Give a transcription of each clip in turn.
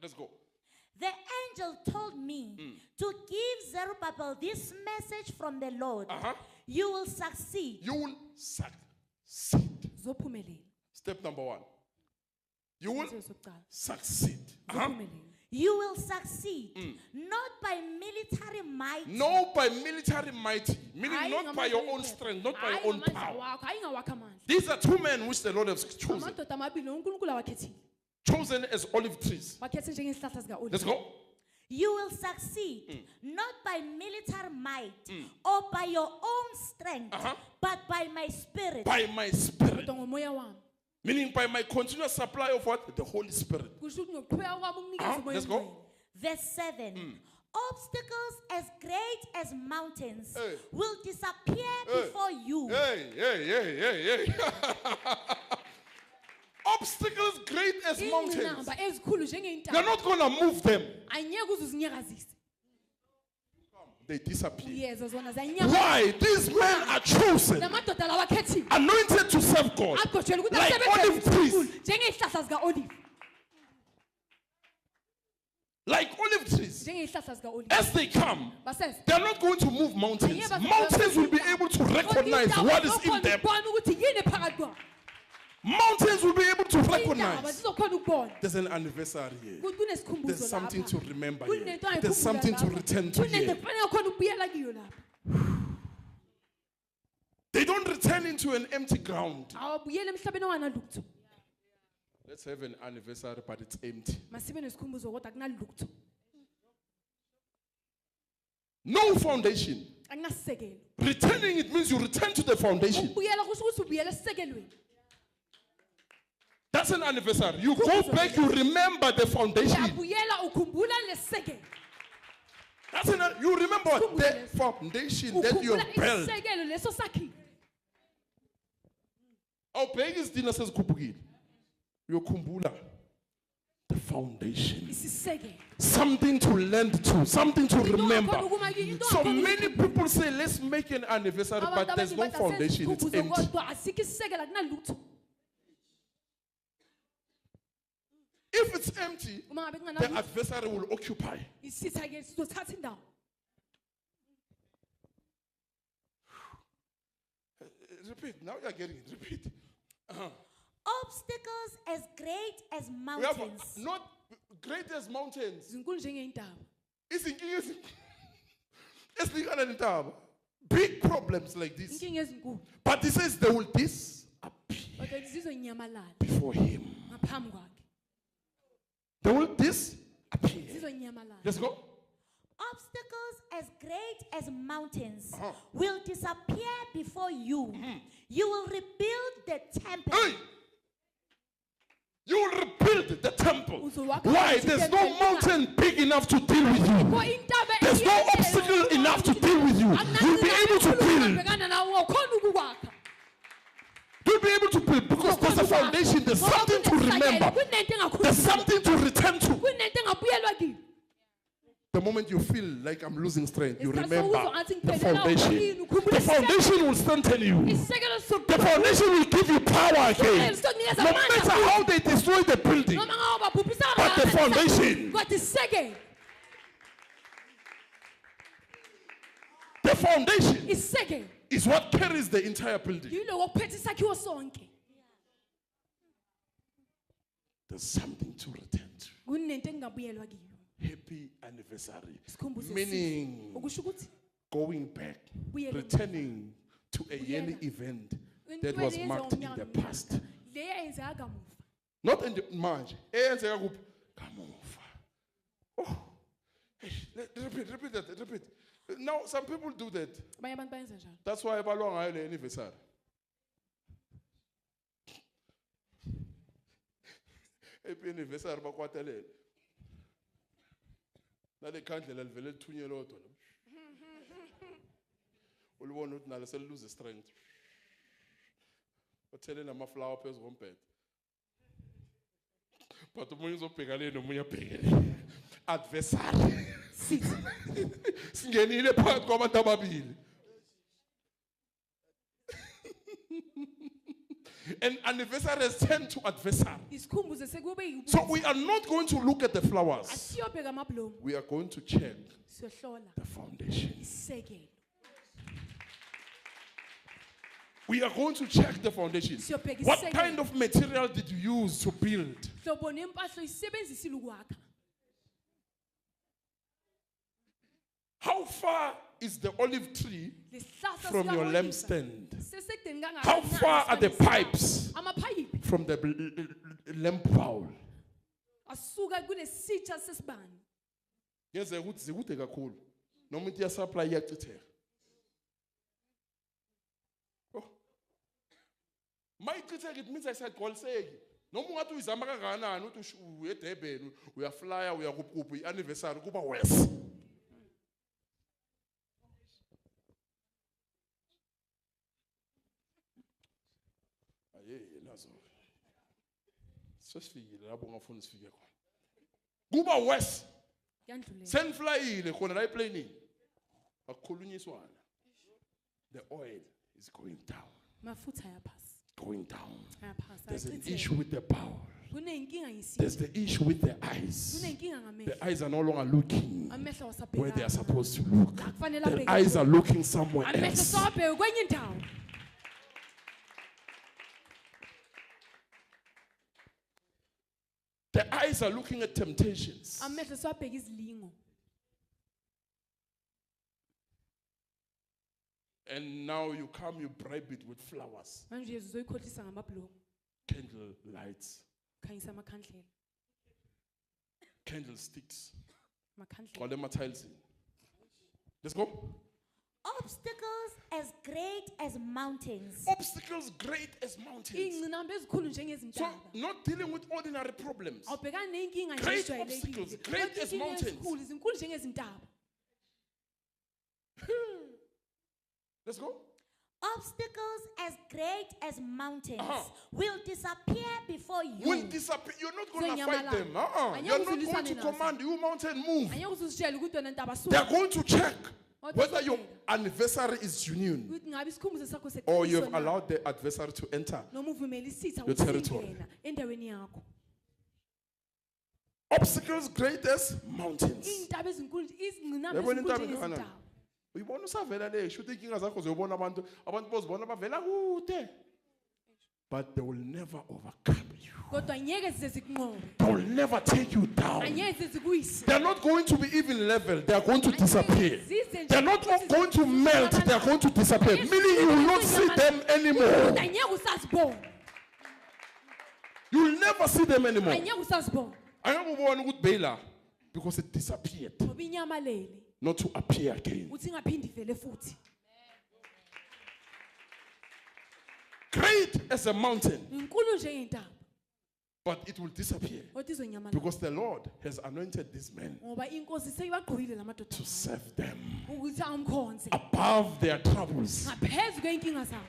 Let's go. The angel told me to give Zerubbabel this message from the Lord. You will succeed. You will succeed. Zophumelela. Step number 1. You will succeed. You will succeed, not by military might. No, by military might, meaning not by your own strength, not by your own power. These are 2 men which the Lord has chosen. Chosen as olive trees. Let's go. You will succeed, not by military might or by your own strength, but by my spirit. By my spirit. Meaning by my continuous supply of what? The Holy Spirit. Let's go. Verse 7. Obstacles as great as mountains will disappear before you. Hey. Obstacles great as mountains. You're not going to move them. They disappear. Why? These men are chosen, anointed to serve God, like olive trees. Like olive trees. As they come, they are not going to move mountains. Mountains will be able to recognize what is in them. Mountains will be able to recognize. There's an anniversary here. There's something to remember here. There's something to return to here. They don't return into an empty ground. Let's have an anniversary, but it's empty. No foundation. Returning, it means you return to the foundation. That's an anniversary. You go back, you remember the foundation. You remember the foundation that you built. Our biggest dinner says kubukile. You kumbula the foundation. Something to lend to, something to remember. So many people say, let's make an anniversary, but there's no foundation. It's empty. If it's empty, the adversary will occupy. Repeat. Now you're getting it. Repeat. Obstacles as great as mountains. Not great as mountains. Big problems like this. But he says they will disappear before him. They will disappear. Let's go. Obstacles as great as mountains will disappear before you. You will rebuild the temple. Hey! You will rebuild the temple. Why? There's no mountain big enough to deal with you. There's no obstacle enough to deal with you. You'll be able to build. You'll be able to build because there's a foundation. There's something to remember. There's something to return to. The moment you feel like I'm losing strength, you remember the foundation. The foundation will strengthen you. The foundation will give you power again. No matter how they destroy the building, but the foundation. The foundation is what carries the entire building. There's something to return to. Happy anniversary. Meaning going back, returning to a yearly event that was marked in the past. Not in the March. Oh, repeat that. Repeat. Now, some people do that. That's why I belong to the anniversary. Happy anniversary, bakwatelele. Nale kandlela livele lithunyelwe lodwa lo. Ulibona ukuthi nalo seluluze strength. Uthele namaflower phezu kombhede. But umunye uzobheka le nomunye abhekele. Adversary. Singenile phakathi kwabantu ababili. And anniversaries tend to adversary. isikhumbuzo sekube yibuthi. So we are not going to look at the flowers. Asiyobheka amablomu, We are going to check siyohlola the foundation. isekelo. We are going to check the foundation. Siyobheka What isekelo. kind of material did you use to build? Hlobo nempahla isebenzisile ukwakha. How far is the olive tree Lesihlahla from your sikaOliva lampstand? sisekudeni kangakanani How far are the isikhali pipes sakho? Amaphayiphi from the lamp bowl? asuka kunesitsha sesibani. Ngeze ukuthi zikude kakhulu. Noma into supply iyachitheka. Oh. Mayichitheka it means ayisagqoliseki. Noma ungathi uyizama kangakanani uthi uyeDurban uyaflya uyakuphi ianniversary kuba worse. Nazo. Sesifikile lapho ngafuna sifike khona. Kuba worse. Yandlulela. Senflyile khona la eplane. Akukhulunyiswana. The oil is going down. Mafutha ayaphasa. Going down. Ayaphasa. There's an ayachitheka. issue with the bowl. Kunenkinga yisitsha. There's the issue with the eyes. Kunenkinga ngamehlo. The eyes are no longer looking Amehlo where they are wasabheka. supposed to look. Akufanele The abheke eyes kude. are looking somewhere Amehlo else. sawabheka kwenye indawo. The eyes are looking at temptations. Amehlo sawabheka izilingo. And now you come, you bribe it with flowers, Manje uzoyikhohlisa ngamablomu. candle lights, Khanyisa amakhandlela. candlesticks. Amakhandlela. Call them a tiles in. Let's go. Obstacles as great as mountains Obstacles great as mountains. Iy'ngcinamba ezikhulu So njengezintaba. not dealing with ordinary problems. Awubhekani ney'nkinga nje Great ezijwayelekile. obstacles, great Kodwa as inkinga mountains. ezinkulu, zinkulu njengezintaba. Let's go. Obstacles as great as mountains Uh-huh. will disappear before you. Will disappear. You're not going to Zenyamalala. fight them. Anyeke You're not uzilwisane going to nazo. command you mountain move. Anyeke uze uzitshele ukuthi wena ntaba They are suka. going to check Kodwa whether your uzobheka anniversary is genuine ukuthi ngabe isikhumbuzo sakho or you seqiniso have na. allowed the adversary to enter. Noma uvumela isitha Your ukuthi territory. singena endaweni yakho. Obstacles great as mountains. Iy'ntaba ezinkulu, izingcinamba Yabona ezinkulu intaba engaka njengezintaba. uyibona usavela le shuthi inkinga zakho ziyobona abantu bozibona bavela kude, but they will never overcome you. Kodwa ngeke zize zikunqobe. They will never take you down. Angeke zize zikuyise. They are not going to be even level. They are going to disappear. Zize nje They are not ukuthi going to melt. They are going to disappear. Meaning you will not see them anymore. Kodwa angeke usazibona. You will never see them anymore. Angeke usazibona. Angakubona ukuthi Bela because it disappeared, Ngoba inyamalele not to appear again. uthi ingaphindi ivele futhi. Great as a mountain, Inkulu nje intaba. but it will disappear Kodwa izonyamalala. because the Lord has anointed these men Ngoba inkosi seyibagqoyile lamadoda to serve them ukuthi amkhonze above their troubles, ngaphezu kwey'nkinga zabo.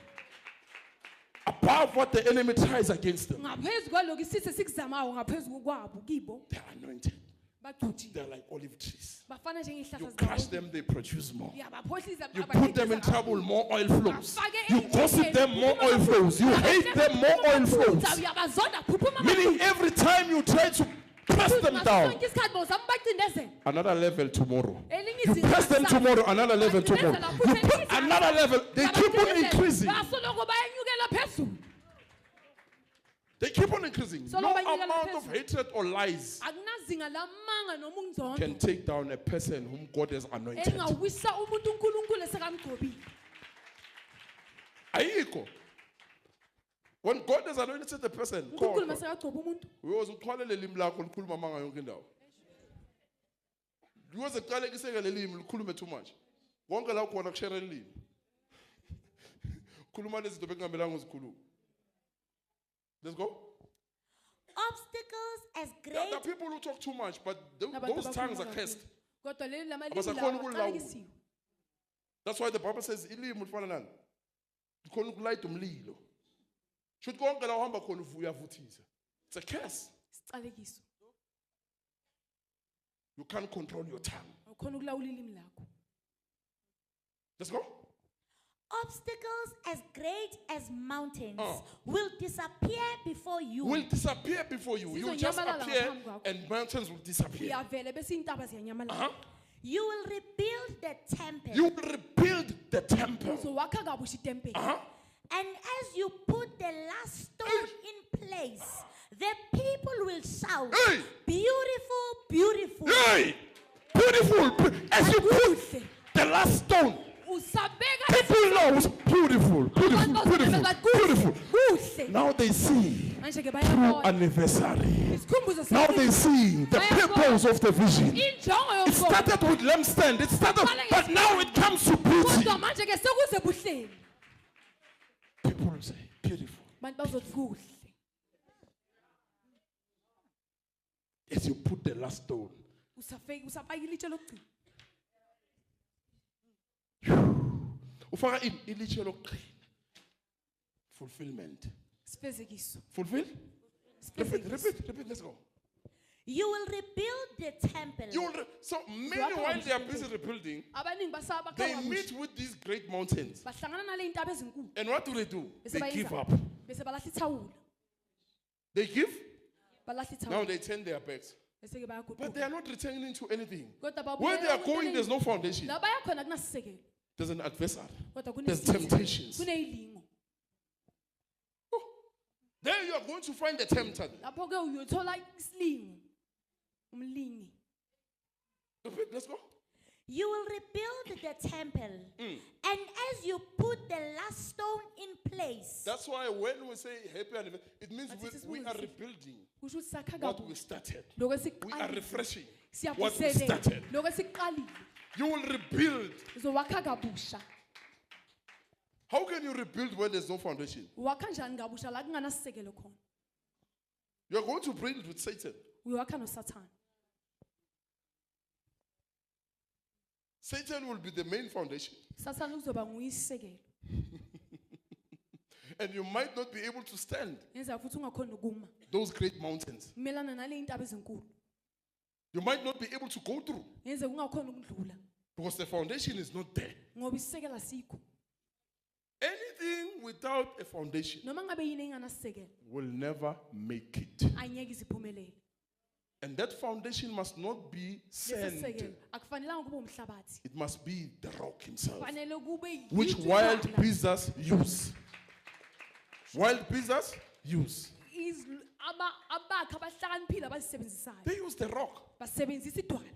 above what the enemy tries against them. Ngaphezu kwalokho isithe sikuzamayo ngaphezu kwabo kibo They are anointed. bagxutshiwe. They're like olive trees. Bafana You njengey'hlahla crush zikaOliva. them, they produce more. Uyabaphohlisa, You put them in abakhiqiza trouble, kakhulu. more oil flows. Bafake You gossip endleleni, them, more phuphuma oil flows. You amaphutha. hate them, more oil Phuphuma flows. amaphutha, uyabazonda, phuphuma Meaning every time you try to press them amaphutha. down, Sonke isikhathi bawuzama ubacindezela. another level tomorrow. Elinye You izinga press them lisala. tomorrow, another level tomorrow. Bacindezela, You futhi put elinye izinga another level. They keep on Bacindezela. increasing. Basoloko bayanyukela phezulu. They keep on increasing. So No lo banyukela amount of phezulu. hatred or lies Akunazinga lamanga noma unzondo can take down a person whom God has anointed. elingawisa umuntu uNkulunkulu esekamgcobile. Ayikho. When God has anointed the person, uNkulunkulu call. masekagcoba umuntu. Uyoze uxhwale lelimi lakho likhuluma amanga yonke indawo. Uyoze kuqalekiseke lelimi likhulume too much. Konke la ukhona kushare lelimi. Khuluma lezinto bekungamelanga uzikhulume. Let's go. Obstacles as There are great people who talk too much, but Nabantu those tongues are abakhuluma cursed. kakhulu. Kodwa leli lamalimi Abasakhona lawo ukulilawula. aqalekisiwe. That's why the Bible says ilimi lifana nani? Likhona ukulayita umlilo. Shuthi konke la uhamba khona uyavuthisa. It's a curse. Sicalekiso. You can't control your tongue. Awukhona ukulawula ilimi lakho. Let's go. Obstacles as great as mountains will disappear before you. Will disappear before you. You will just Zizonyamalala appear ngaphambi kwakho. and mountains will disappear. Uyavela bese intaba ziyanyamalala. Uh-huh. You will rebuild the temple. You will rebuild the temple. Uzowakha kabusha itempeli. Uh-huh. And as you put the last stone in place, the people will shout, Hey! beautiful, beautiful. Hey! Beautiful. As you put the last stone, Usabeka people know it's beautiful. Beautiful. Beautiful. Beautiful. kuhle. Now they see Manje ke true bayabona. anniversary. Isikhumbuzo Now they see the purpose of the vision. injongo It yomfo. started with lampstand. It started, but now it comes to beauty. Kodwa manje ke sekuze buhleni. People will say, beautiful. Bantu bazothi kuhle. As you put the last stone, Usafaka ilitshe lokugcina. ufaka ilitshe lokugcina. Fulfillment. Sifezekiso. Fulfill? Repeat, Sifezekiso. repeat, let's go. You will rebuild the temple. So many, while they are busy rebuilding, Abaningi basaba they bakha meet with these great mountains. bahlangana nale intaba ezinkulu. And what do? Bese They give bayenza. up. Bese balahla ithawula. They give, Balahla now ithawula. they turn their backs. Bese ke But they bayaguquka. are not returning to anything. Kodwa babuyela Where they are kwinto going, there's eningi. no foundation. La baya khona kunasisekelo. There's an adversary. Kodwa There's kunesizwe. temptations. Kuneyilingo. There you are going to find the tempter. Lapho ke uyothola isilingo. Umlingi. Repeat, let's go. You will rebuild the temple. And as you put the last stone in place, That's why when we say happy anniversary, it means But it is we what are we say. rebuilding Kusho ukuthi sakha what kabusha. we started. Lokho We are esiqalile. refreshing what we Siyavuselela. started. Lokho esiqalile. You will rebuild. Uzowakha kabusha. How can you rebuild when there's no foundation? Wakha njani kabusha la kunganasisekelo khona. You're going to build with Satan. Uyakha noSathane. Satan will be the main foundation. Sathane uzoba nguyisisekelo. And you might not be able to stand Yenza futhi ungakhona ukuma. those great mountains. Melana nale intaba ezinkulu. You might not be able to go through Yenze ungakhona ukudlula. because the foundation is not there. Ngoba isisekelo asikho. Anything without a foundation Noma ngabe yini enganasisekelo, will never make it. angeke iziphumelele. And that foundation must not be sand. Lesisekelo akufanelanga kube umhlabathi. It must be the rock himself, Kufanele kube which yitshe wild lala. beasts use. Wild beasts use. Abakha abahlakaniphile abazisebenzisayo. They use the rock. Basebenzisa idwala.